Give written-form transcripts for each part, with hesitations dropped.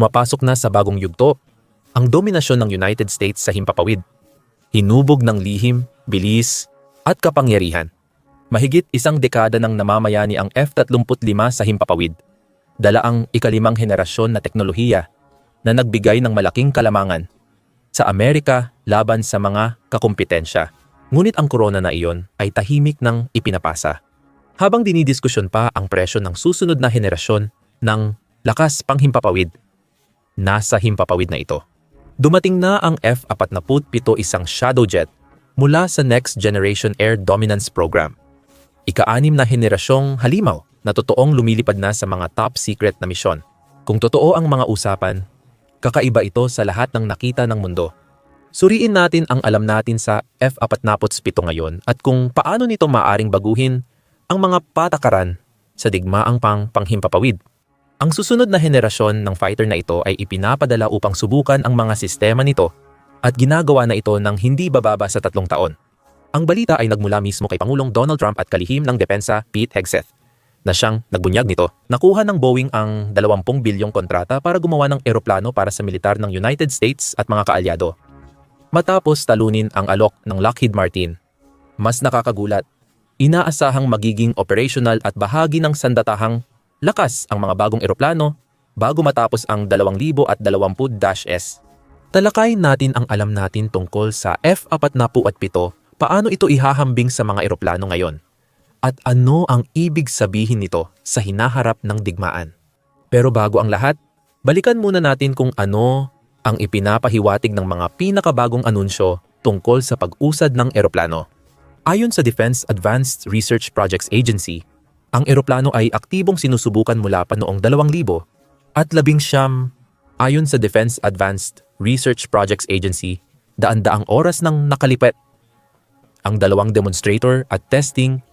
Pumapasok na sa bagong yugto ang dominasyon ng United States sa himpapawid. Hinubog ng lihim, bilis, at kapangyarihan. Mahigit isang dekada nang namamayani ang F-35 sa himpapawid. Dala ang ikalimang henerasyon na teknolohiya na nagbigay ng malaking kalamangan sa Amerika laban sa mga kakumpetensya. Ngunit ang korona na iyon ay tahimik nang ipinapasa. Habang dinidiskusyon pa ang presyo ng susunod na henerasyon ng lakas panghimpapawid, nasa himpapawid na ito. Dumating na ang F-47, isang shadow jet mula sa Next Generation Air Dominance Program. Ika-6 na henerasyong halimaw na totoong lumilipad na sa mga top secret na misyon. Kung totoo ang mga usapan, kakaiba ito sa lahat ng nakita ng mundo. Suriin natin ang alam natin sa F-47 ngayon at kung paano nito maaring baguhin ang mga patakaran sa digmaang panghimpapawid. Ang susunod na henerasyon ng fighter na ito ay ipinapadala upang subukan ang mga sistema nito at ginagawa na ito ng hindi bababa sa 3 taon. Ang balita ay nagmula mismo kay Pangulong Donald Trump at kalihim ng depensa Pete Hegseth na siyang nagbunyag nito. Nakuha ng Boeing ang 20 bilyong kontrata para gumawa ng eroplano para sa militar ng United States at mga kaalyado. Matapos talunin ang alok ng Lockheed Martin, mas nakakagulat, inaasahang magiging operational at bahagi ng sandatahang lakas ang mga bagong eroplano bago matapos ang 2020-S. Talakayin natin ang alam natin tungkol sa F-47, paano ito ihahambing sa mga eroplano ngayon, at ano ang ibig sabihin nito sa hinaharap ng digmaan. Pero bago ang lahat, balikan muna natin kung ano ang ipinapahiwatig ng mga pinakabagong anunsyo tungkol sa pag-usad ng eroplano. Ayon sa Defense Advanced Research Projects Agency, ang eroplano ay aktibong sinusubukan mula pa noong 2000 at 19. Ayon sa Defense Advanced Research Projects Agency, daan-daang oras nang nakalipet ang 2 demonstrator at testing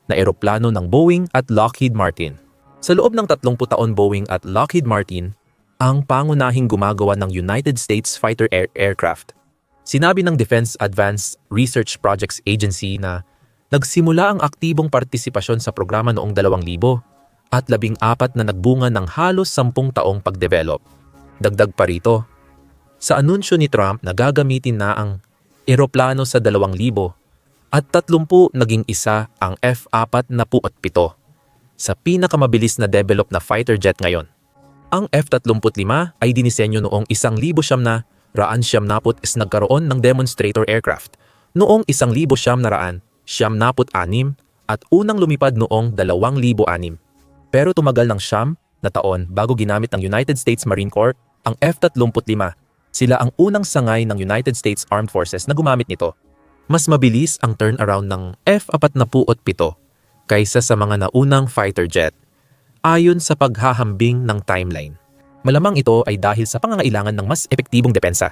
na eroplano ng Boeing at Lockheed Martin. Sa loob ng 30 taon, Boeing at Lockheed Martin ang pangunahing gumagawa ng United States fighter aircraft. Sinabi ng Defense Advanced Research Projects Agency na nagsimula ang aktibong partisipasyon sa programa noong 2000 at 14 na nagbunga ng halos 10 taong pagdevelop. Dagdag pa rito, sa anunsyo ni Trump na gagamitin na ang eroplano sa 2000 at 30 naging isa ang F-47 sa pinakamabilis na develop na fighter jet ngayon. Ang F-35 ay dinisenyo noong 1900 nagkaroon ng demonstrator aircraft noong 1976 at unang lumipad noong 2006. Pero tumagal ng 9 na taon bago ginamit ng United States Marine Corps ang F-35. Sila ang unang sangay ng United States Armed Forces na gumamit nito. Mas mabilis ang turnaround ng F-47 kaysa sa mga naunang fighter jet, ayon sa paghahambing ng timeline. Malamang ito ay dahil sa pangangailangan ng mas epektibong depensa,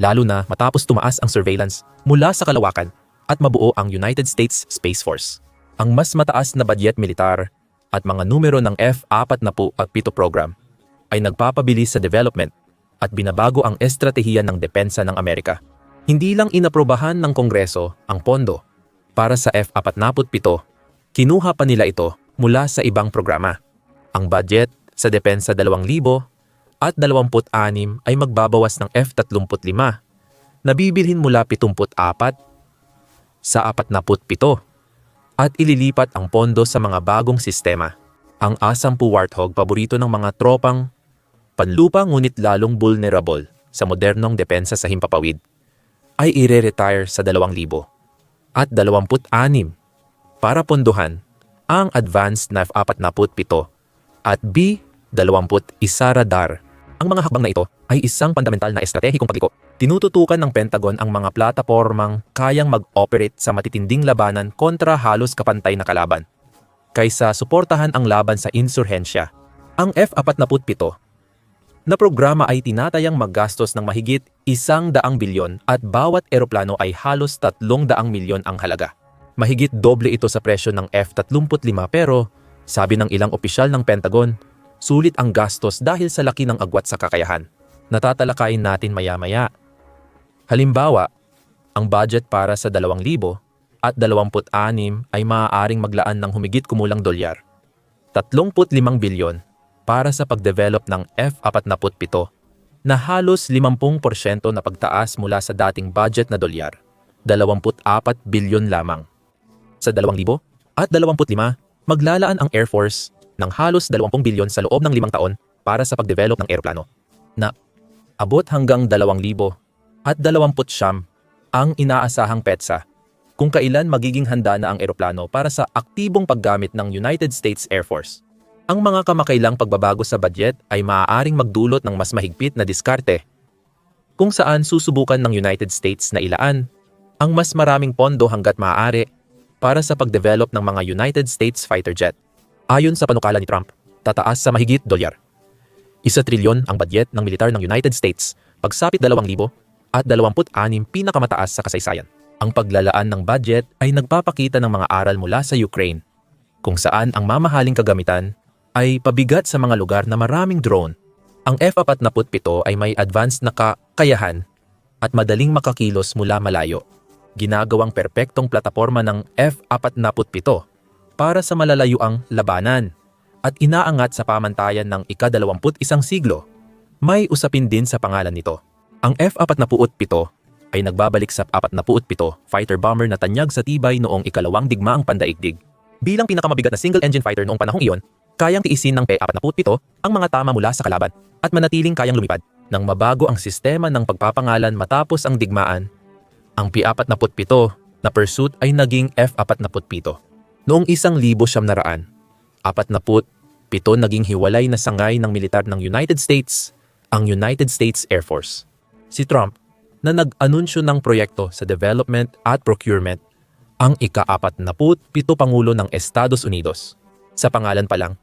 lalo na matapos tumaas ang surveillance mula sa kalawakan at mabuo ang United States Space Force. Ang mas mataas na budget militar at mga numero ng F-47 program ay nagpapabilis sa development at binabago ang estratehiya ng depensa ng Amerika. Hindi lang inaprobahan ng Kongreso ang pondo para sa F-47, kinuha pa nila ito mula sa ibang programa. Ang budget sa depensa 2026 ay magbabawas ng F-35 na bibilhin mula 74 sa 47 at ililipat ang pondo sa mga bagong sistema. Ang A-10 Warthog, paborito ng mga tropang panlupa ngunit lalong vulnerable sa modernong depensa sa himpapawid, ay i-retire sa 2,000 at 26 para pondohan ang advanced na F-47 at B-21 radar. Ang mga hakbang na ito ay isang fundamental na estratehikong pagliko. Tinututukan ng Pentagon ang mga platapormang kayang mag-operate sa matitinding labanan kontra halos kapantay na kalaban, kaysa suportahan ang laban sa insurhensya. Ang F-47 na programa ay tinatayang maggastos ng mahigit 100 bilyon at bawat eroplano ay halos 300 milyon ang halaga. Mahigit doble ito sa presyo ng F-35 pero, sabi ng ilang opisyal ng Pentagon, sulit ang gastos dahil sa laki ng agwat sa kakayahan. Natatalakayin natin maya-maya. Halimbawa, ang budget para sa 2026 ay maaaring maglaan ng humigit kumulang $35 bilyon para sa pagdevelop ng F-47 na halos 50% na pagtaas mula sa dating budget na dolyar, 24 bilyon lamang. Sa 2025, maglalaan ang Air Force ng halos 20 bilyon sa loob ng 5 taon para sa pagdevelop ng eroplano na abot hanggang 2029 ang inaasahang petsa kung kailan magiging handa na ang eroplano para sa aktibong paggamit ng United States Air Force. Ang mga kamakailang pagbabago sa budget ay maaaring magdulot ng mas mahigpit na diskarte kung saan susubukan ng United States na ilaan ang mas maraming pondo hanggat maaari para sa pagdevelop ng mga United States fighter jet. Ayon sa panukala ni Trump, tataas sa mahigit $1 trilyon ang budget ng militar ng United States pagsapit 2026 pinakamataas sa kasaysayan. Ang paglalaan ng budget ay nagpapakita ng mga aral mula sa Ukraine kung saan ang mamahaling kagamitan ay pabigat sa mga lugar na maraming drone. Ang F-47 ay may advanced na kakayahan at madaling makakilos mula malayo. Ginagawang perpektong plataporma ng F-47 para sa malalayuang labanan at inaangat sa pamantayan ng ika-21 siglo. May usapin din sa pangalan nito. Ang F-47 ay nagbabalik sa 47 fighter bomber na tanyag sa tibay noong ikalawang digmaang pandaigdig. Bilang pinakamabigat na single-engine fighter noong panahong iyon, kayang tiisin ng P-47 ang mga tama mula sa kalaban at manatiling kayang lumipad. Nang mabago ang sistema ng pagpapangalan matapos ang digmaan, ang P-47 na pursuit ay naging F-47. Noong 1947, 47 naging hiwalay na sangay ng militar ng United States, ang United States Air Force. Si Trump, na nag-anunsyo ng proyekto sa development at procurement, ang ika-47 Pangulo ng Estados Unidos. Sa pangalan pa lang,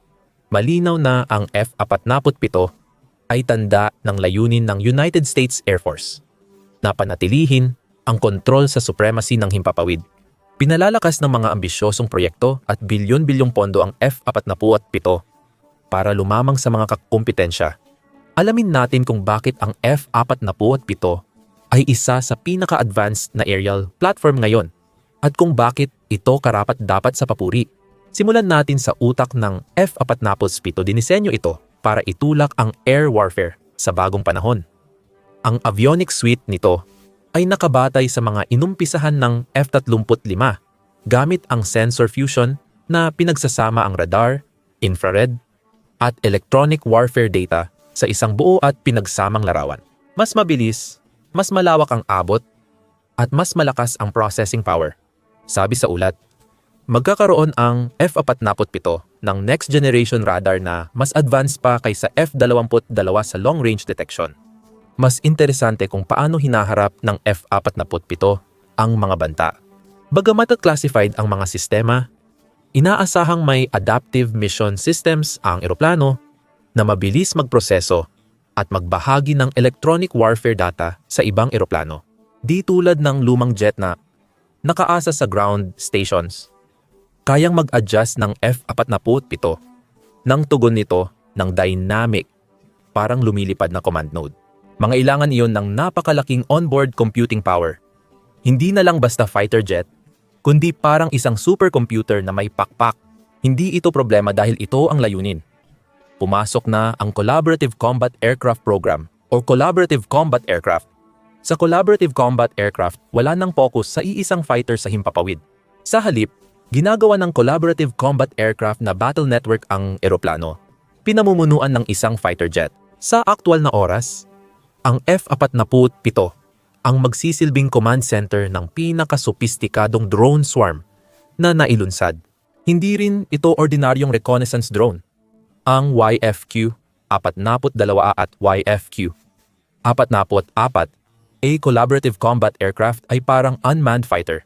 malinaw na ang F-47 ay tanda ng layunin ng United States Air Force na panatilihin ang kontrol sa supremacy ng himpapawid. Pinalalakas ng mga ambisyosong proyekto at bilyon-bilyong pondo ang F-47 para lumamang sa mga kakumpetensya. Alamin natin kung bakit ang F-47 ay isa sa pinaka-advanced na aerial platform ngayon at kung bakit ito karapat-dapat sa papuri. Simulan natin sa utak ng F-47. Dinisenyo ito para itulak ang air warfare sa bagong panahon. Ang avionics suite nito ay nakabatay sa mga inumpisahan ng F-35 gamit ang sensor fusion na pinagsasama ang radar, infrared, at electronic warfare data sa isang buo at pinagsamang larawan. Mas mabilis, mas malawak ang abot, at mas malakas ang processing power. Sabi sa ulat, magkakaroon ang F-47 ng next generation radar na mas advanced pa kaysa F-22 sa long range detection. Mas interesante kung paano hinaharap ng F-47 ang mga banta. Bagamat classified ang mga sistema, inaasahang may adaptive mission systems ang eroplano na mabilis magproseso at magbahagi ng electronic warfare data sa ibang eroplano. Di tulad ng lumang jet na nakaasa sa ground stations. Kayang mag-adjust ng F-47 ng tugon nito ng dynamic, parang lumilipad na command node. Mangailangan iyon ng napakalaking onboard computing power. Hindi na lang basta fighter jet, kundi parang isang supercomputer na may pakpak. Hindi ito problema dahil ito ang layunin. Pumasok na ang Collaborative Combat Aircraft Program o Collaborative Combat Aircraft. Sa Collaborative Combat Aircraft, wala nang focus sa iisang fighter sa himpapawid. Sa halip, ginagawa ng Collaborative Combat Aircraft na battle network ang eroplano, pinamumunuan ng isang fighter jet. Sa aktwal na oras, ang F-47 ang magsisilbing command center ng pinakasopistikadong drone swarm na nailunsad. Hindi rin ito ordinaryong reconnaissance drone. Ang YFQ-42 at YFQ-44, a collaborative combat aircraft ay parang unmanned fighter.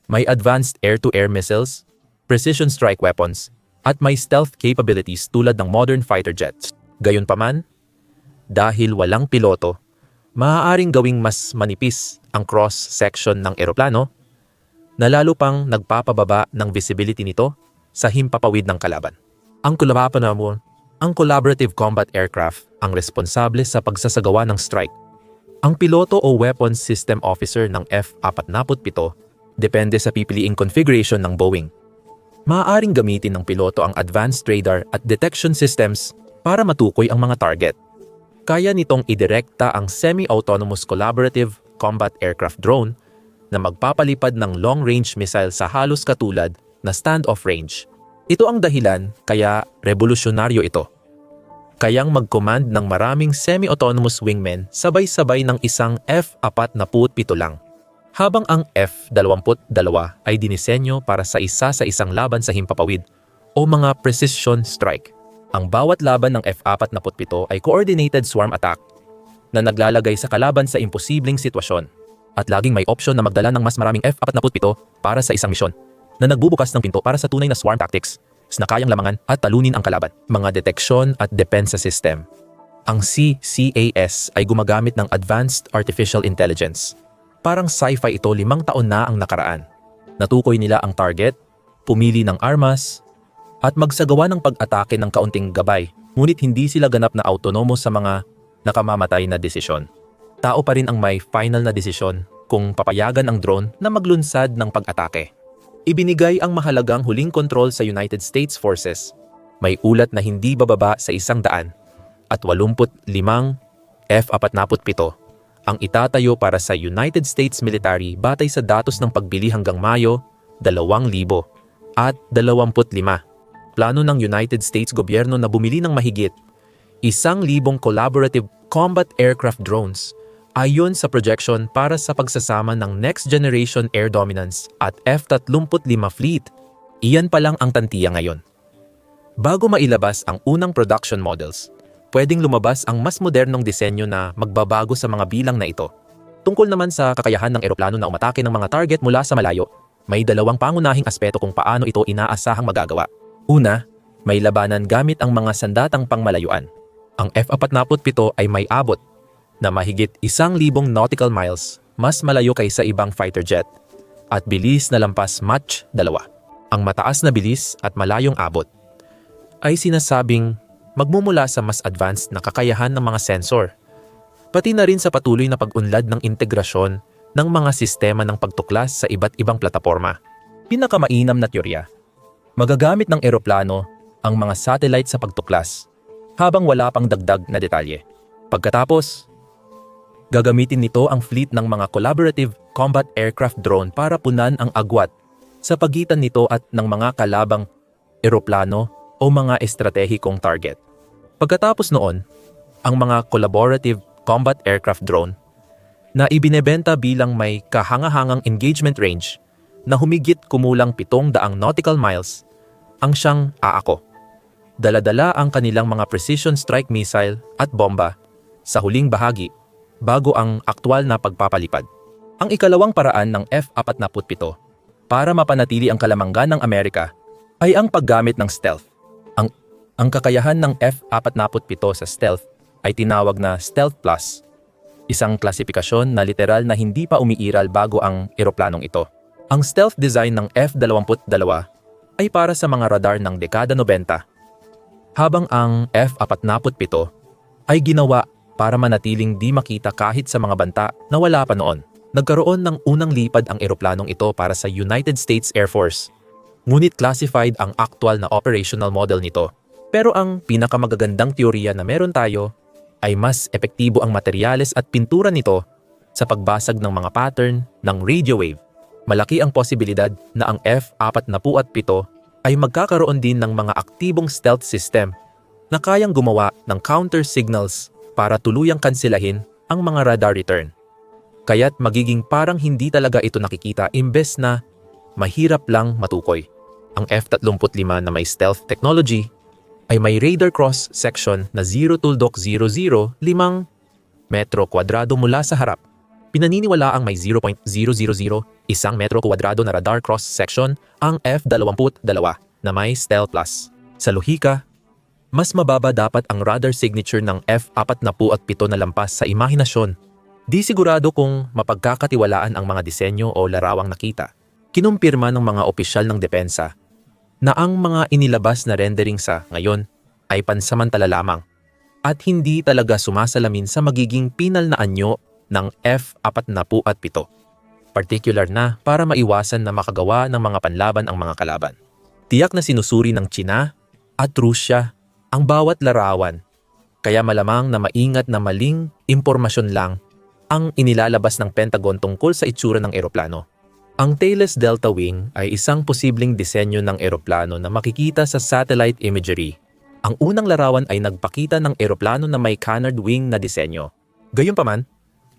May advanced air-to-air missiles, precision strike weapons, at may stealth capabilities tulad ng modern fighter jets. Gayunpaman, dahil walang piloto, maaaring gawing mas manipis ang cross-section ng eroplano na lalo pang nagpapababa ng visibility nito sa himpapawid ng kalaban. Ang collaborative combat aircraft ang responsable sa pagsasagawa ng strike. Ang piloto o weapons system officer ng F-47 depende sa pipiliing configuration ng Boeing. Maaaring gamitin ng piloto ang advanced radar at detection systems para matukoy ang mga target. Kaya nitong idirekta ang Semi-Autonomous Collaborative Combat Aircraft Drone na magpapalipad ng long-range missile sa halos katulad na standoff range. Ito ang dahilan kaya revolusyonaryo ito. Kayang mag-command ng maraming semi-autonomous wingmen sabay-sabay ng isang F-47 lang. Habang ang F-22 ay dinisenyo para sa isang laban sa himpapawid o mga precision strike. Ang bawat laban ng F-47 ay coordinated swarm attack na naglalagay sa kalaban sa imposibleng sitwasyon at laging may opsyon na magdala ng mas maraming F-47 para sa isang misyon na nagbubukas ng pinto para sa tunay na swarm tactics na kayang lamangan at talunin ang kalaban. Mga deteksyon at depensa system. Ang CCAS ay gumagamit ng Advanced Artificial Intelligence. Parang sci-fi ito 5 taon na ang nakaraan. Natukoy nila ang target, pumili ng armas, at magsagawa ng pag-atake ng kaunting gabay, ngunit hindi sila ganap na autonomous sa mga nakamamatay na desisyon. Tao pa rin ang may final na desisyon kung papayagan ang drone na maglunsad ng pag-atake. Ibinigay ang mahalagang huling kontrol sa United States Forces. May ulat na hindi bababa sa 100 at 85 F-47 ang itatayo para sa United States military batay sa datos ng pagbili hanggang Mayo 2025. Plano ng United States gobyerno na bumili ng mahigit 1,000 collaborative combat aircraft drones ayon sa projection para sa pagsasama ng Next Generation Air Dominance at F-35 fleet. Iyan pa lang ang tantiya ngayon. Bago mailabas ang unang production models, pwedeng lumabas ang mas modernong disenyo na magbabago sa mga bilang na ito. Tungkol naman sa kakayahan ng eroplano na umatake ng mga target mula sa malayo, may 2 pangunahing aspeto kung paano ito inaasahang magagawa. Una, may labanan gamit ang mga sandatang pangmalayuan. Ang F-47 ay may abot na mahigit 1,000 nautical miles, mas malayo kaysa ibang fighter jet, at bilis na lampas Mach 2. Ang mataas na bilis at malayong abot ay sinasabing magmumula sa mas advanced na kakayahan ng mga sensor, pati na rin sa patuloy na pag-unlad ng integrasyon ng mga sistema ng pagtuklas sa iba't ibang plataporma. Pinakamainam na teorya, magagamit ng eroplano ang mga satellite sa pagtuklas habang wala pang dagdag na detalye. Pagkatapos, gagamitin nito ang fleet ng mga collaborative combat aircraft drone para punan ang agwat sa pagitan nito at ng mga kalabang eroplano o mga estratehikong target. Pagkatapos noon, ang mga collaborative combat aircraft drone na ibinebenta bilang may kahangahangang engagement range na humigit kumulang 700 nautical miles ang siyang aako. Dala-dala ang kanilang mga precision strike missile at bomba sa huling bahagi bago ang aktwal na pagpapalipad. Ang ikalawang paraan ng F-47 para mapanatili ang kalamanggan ng Amerika ay ang paggamit ng stealth. Ang kakayahan ng F-47 sa stealth ay tinawag na Stealth Plus, isang klasifikasyon na literal na hindi pa umiiral bago ang eroplanong ito. Ang stealth design ng F-22 ay para sa mga radar ng dekada 90, habang ang F-47 ay ginawa para manatiling di makita kahit sa mga banta na wala pa noon. Nagkaroon ng unang lipad ang eroplanong ito para sa United States Air Force, ngunit classified ang actual na operational model nito. Pero ang pinakamagagandang teorya na meron tayo ay mas epektibo ang materyales at pintura nito sa pagbasag ng mga pattern ng radio wave. Malaki ang posibilidad na ang F-47 ay magkakaroon din ng mga aktibong stealth system na kayang gumawa ng counter signals para tuluyang kansilahin ang mga radar return. Kaya't magiging parang hindi talaga ito nakikita imbes na mahirap lang matukoy. Ang F-35 na may stealth technology ay may radar cross-section na 0.005 metro kwadrado mula sa harap. Pinaniniwala ang may 0.000 isang metro kwadrado na radar cross-section ang F-22 na may Stealth Plus. Sa lohika, mas mababa dapat ang radar signature ng F-47 na lampas sa imahinasyon. Di sigurado kung mapagkakatiwalaan ang mga disenyo o larawang nakita. Kinumpirma ng mga opisyal ng depensa na ang mga inilabas na rendering sa ngayon ay pansamantala lamang at hindi talaga sumasalamin sa magiging pinal na anyo ng F-47, particular na para maiwasan na makagawa ng mga panlaban ang mga kalaban. Tiyak na sinusuri ng Tsina at Rusya ang bawat larawan, kaya malamang na maingat na maling impormasyon lang ang inilalabas ng Pentagon tungkol sa itsura ng eroplano. Ang tailless delta wing ay isang posibleng disenyo ng eroplano na makikita sa satellite imagery. Ang unang larawan ay nagpakita ng eroplano na may canard wing na disenyo. Gayunpaman,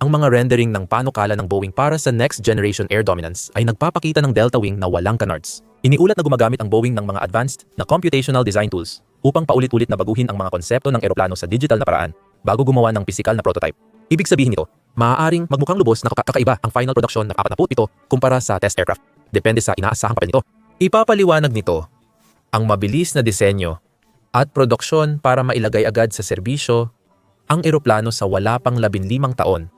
ang mga rendering ng panukala ng Boeing para sa Next Generation Air Dominance ay nagpapakita ng delta wing na walang canards. Iniulat na gumagamit ang Boeing ng mga advanced na computational design tools upang paulit-ulit na baguhin ang mga konsepto ng eroplano sa digital na paraan bago gumawa ng pisikal na prototype. Ibig sabihin nito, maaaring magmukhang lubos na kakaiba ang final production na 47 kumpara sa test aircraft. Depende sa inaasahang papel nito. Ipapaliwanag nito ang mabilis na disenyo at produksyon para mailagay agad sa serbisyo ang eroplano sa wala pang 15 taon.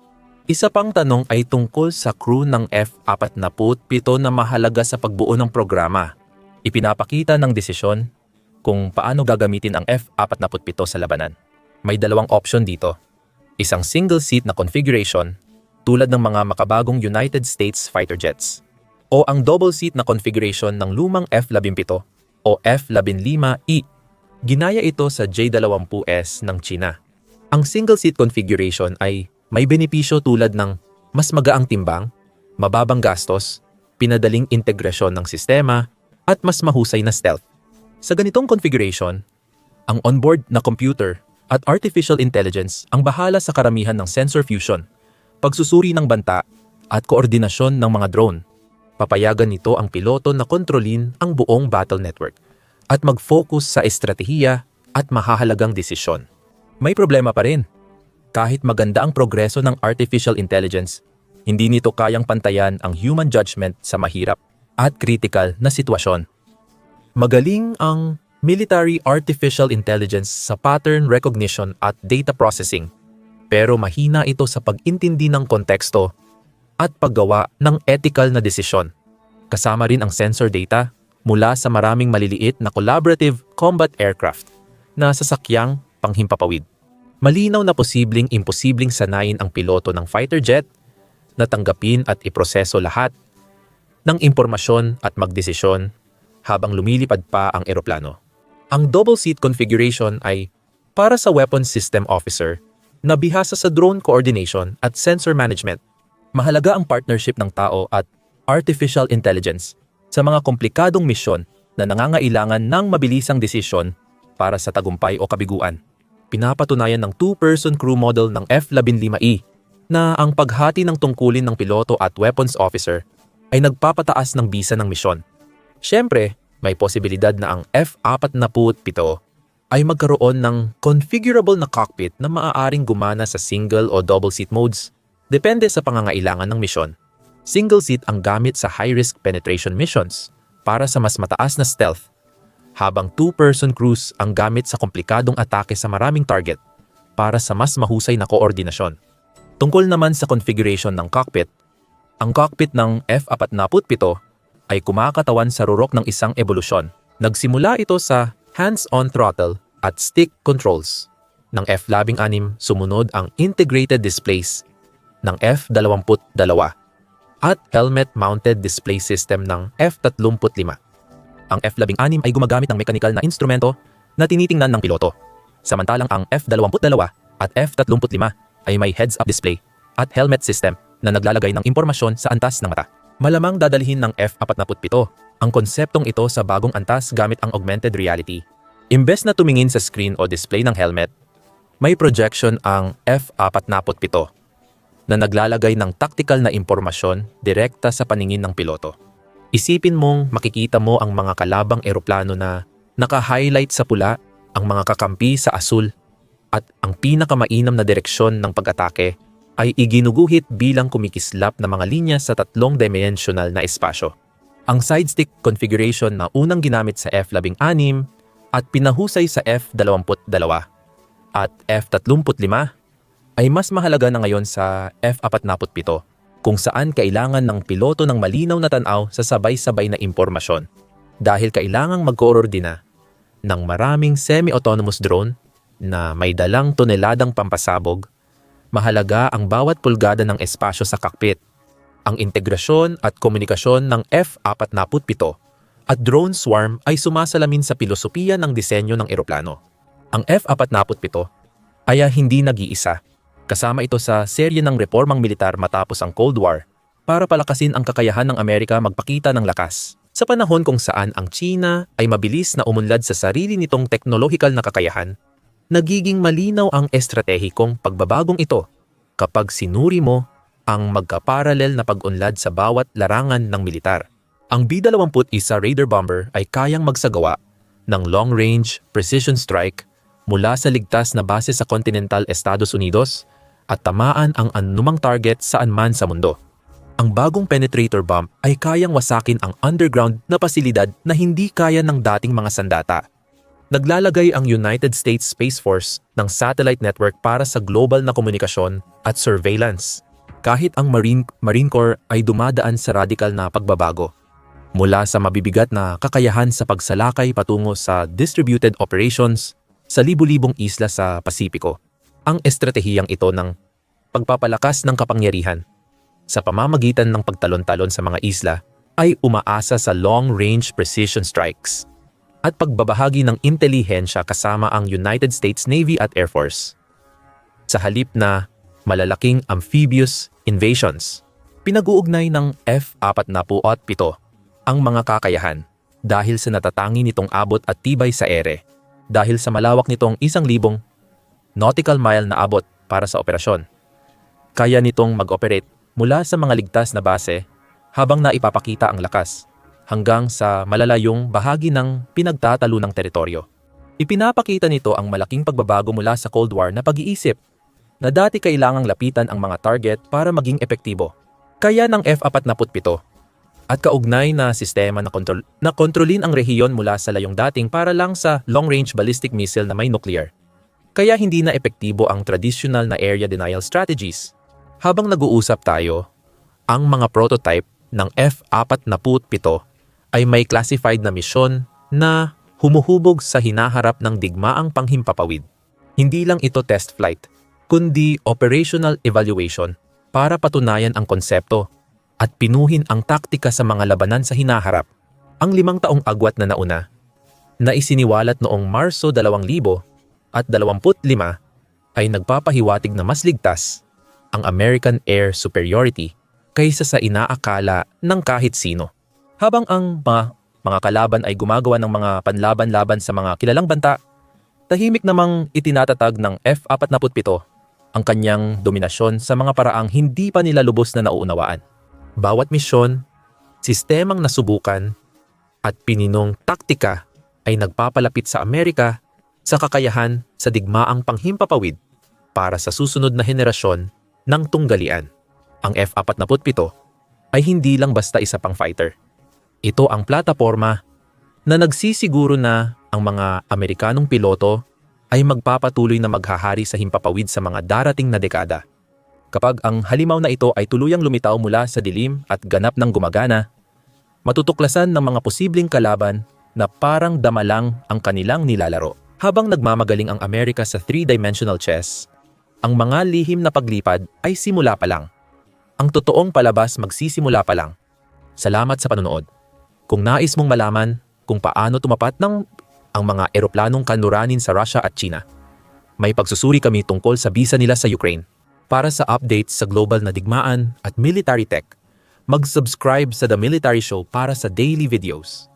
Isa pang tanong ay tungkol sa crew ng F-47 na mahalaga sa pagbuo ng programa. Ipinapakita ng desisyon kung paano gagamitin ang F-47 sa labanan. May dalawang option dito. Isang single-seat na configuration tulad ng mga makabagong United States fighter jets o ang double-seat na configuration ng lumang F-17 o F-15E. Ginaya ito sa J-20S ng China. Ang single-seat configuration ay may benepisyo tulad ng mas magaang timbang, mababang gastos, pinadaling integrasyon ng sistema, at mas mahusay na stealth. Sa ganitong configuration, ang onboard na computer at artificial intelligence ang bahala sa karamihan ng sensor fusion, pagsusuri ng banta, at koordinasyon ng mga drone. Papayagan nito ang piloto na kontrolin ang buong battle network at mag-focus sa estratehiya at mahahalagang desisyon. May problema pa rin. Kahit maganda ang progreso ng artificial intelligence, hindi nito kayang pantayan ang human judgment sa mahirap at critical na sitwasyon. Magaling ang military artificial intelligence sa pattern recognition at data processing, pero mahina ito sa pag-intindi ng konteksto at paggawa ng ethical na desisyon. Kasama rin ang sensor data mula sa maraming maliliit na collaborative combat aircraft na sasakyang panghimpapawid. Malinaw na posibleng imposibleng sanayin ang piloto ng fighter jet na tanggapin at iproseso lahat ng impormasyon at magdesisyon habang lumilipad pa ang eroplano. Ang double-seat configuration ay para sa weapons system officer na bihasa sa drone coordination at sensor management. Mahalaga ang partnership ng tao at artificial intelligence sa mga komplikadong misyon na nangangailangan ng mabilisang desisyon para sa tagumpay o kabiguan. Pinapatunayan ng two-person crew model ng F-15E na ang paghati ng tungkulin ng piloto at weapons officer ay nagpapataas ng bisa ng misyon. Siyempre, may posibilidad na ang F-47 ay magkaroon ng configurable na cockpit na maaaring gumana sa single o double seat modes. Depende sa pangangailangan ng misyon. Single seat ang gamit sa high-risk penetration missions para sa mas mataas na stealth, habang two-person crews ang gamit sa komplikadong atake sa maraming target para sa mas mahusay na koordinasyon. Tungkol naman sa configuration ng cockpit, ang cockpit ng F-47 ay kumakatawan sa rurok ng isang ebolusyon. Nagsimula ito sa hands-on throttle at stick controls ng F-16, sumunod ang integrated displays ng F-22 at helmet-mounted display system ng F-35. Ang F-16 ay gumagamit ng mekanikal na instrumento na tinitingnan ng piloto, samantalang ang F-22 at F-35 ay may heads-up display at helmet system na naglalagay ng impormasyon sa antas ng mata. Malamang dadalhin ng F-47 ang konseptong ito sa bagong antas gamit ang augmented reality. Imbes na tumingin sa screen o display ng helmet, may projection ang F-47 na naglalagay ng tactical na impormasyon direkta sa paningin ng piloto. Isipin mong makikita mo ang mga kalabang eroplano na naka-highlight sa pula, ang mga kakampi sa asul, at ang pinakamainam na direksyon ng pag-atake ay iginuguhit bilang kumikislap na mga linya sa 3-dimensional na espasyo. Ang side-stick configuration na unang ginamit sa F-16 at pinahusay sa F-22 at F-35 ay mas mahalaga na ngayon sa F-47, kung saan kailangan ng piloto ng malinaw na tanaw sa sabay-sabay na impormasyon dahil kailangang magkoordina ng maraming semi-autonomous drone na may dalang toneladang pampasabog. Mahalaga ang bawat pulgada ng espasyo sa cockpit. Ang integrasyon at komunikasyon ng F-47 at drone swarm ay sumasalamin sa pilosopiya ng disenyo ng eroplano. Ang F-47 ay hindi nag-iisa. Kasama ito sa serye ng reformang militar matapos ang Cold War para palakasin ang kakayahan ng Amerika magpakita ng lakas. Sa panahon kung saan ang China ay mabilis na umunlad sa sarili nitong teknolohikal na kakayahan, nagiging malinaw ang estratehikong pagbabagong ito kapag sinuri mo ang magkaparalel na pag-unlad sa bawat larangan ng militar. Ang B-21 Raider bomber ay kayang magsagawa ng long-range precision strike mula sa ligtas na base sa kontinental Estados Unidos at tamaan ang anumang target saan man sa mundo. Ang bagong penetrator bomb ay kayang wasakin ang underground na pasilidad na hindi kaya ng dating mga sandata. Naglalagay ang United States Space Force ng satellite network para sa global na komunikasyon at surveillance. Kahit ang Marine Corps ay dumadaan sa radikal na pagbabago. Mula sa mabibigat na kakayahan sa pagsalakay patungo sa distributed operations sa libu-libong isla sa Pasipiko. Ang estratehiyang ito ng pagpapalakas ng kapangyarihan sa pamamagitan ng pagtalon-talon sa mga isla ay umaasa sa long-range precision strikes at pagbabahagi ng intelihensya kasama ang United States Navy at Air Force. Sa halip na malalaking amphibious invasions, pinag-uugnay ng F-47 ang mga kakayahan dahil sa natatangi nitong abot at tibay sa ere, dahil sa malawak nitong 1,000 nautical mile na abot para sa operasyon. Kaya nitong mag-operate mula sa mga ligtas na base habang naipapakita ang lakas hanggang sa malalayong bahagi ng pinagtatalunang teritoryo. Ipinapakita nito ang malaking pagbabago mula sa Cold War na pag-iisip na dati kailangang lapitan ang mga target para maging epektibo. Kaya ng F-47 at kaugnay na sistema na kontrolin ang rehiyon mula sa layong dating para lang sa long-range ballistic missile na may nuclear. Kaya hindi na epektibo ang traditional na area denial strategies. Habang nag-uusap tayo, ang mga prototype ng F-47 ay may classified na misyon na humuhubog sa hinaharap ng digmaang panghimpapawid. Hindi lang ito test flight, kundi operational evaluation para patunayan ang konsepto at pinuhin ang taktika sa mga labanan sa hinaharap. Ang 5 taong agwat na nauna, na isiniwalat noong Marso 2025 ay nagpapahiwatig na mas ligtas ang American air superiority kaysa sa inaakala ng kahit sino. Habang ang mga kalaban ay gumagawa ng mga panlaban-laban sa mga kilalang banta, tahimik namang itinatatag ng F-47 ang kanyang dominasyon sa mga paraang hindi pa nila lubos na nauunawaan. Bawat misyon, sistemang nasubukan, at pininong taktika ay nagpapalapit sa Amerika sa kakayahan sa digmaang panghimpapawid para sa susunod na henerasyon ng tunggalian. Ang F-47 ay hindi lang basta isa pang fighter. Ito ang plataporma na nagsisiguro na ang mga Amerikanong piloto ay magpapatuloy na maghahari sa himpapawid sa mga darating na dekada. Kapag ang halimaw na ito ay tuluyang lumitaw mula sa dilim at ganap ng gumagana, matutuklasan ng mga posibleng kalaban na parang dama lang ang kanilang nilalaro. Habang nagmamagaling ang Amerika sa 3-dimensional chess, ang mga lihim na paglipad ay simula pa lang. Ang totoong palabas magsisimula pa lang. Salamat sa panonood. Kung nais mong malaman kung paano tumapat ang mga eroplanong kanluranin sa Russia at China, may pagsusuri kami tungkol sa bisa nila sa Ukraine. Para sa updates sa global na digmaan at military tech, mag-subscribe sa The Military Show para sa daily videos.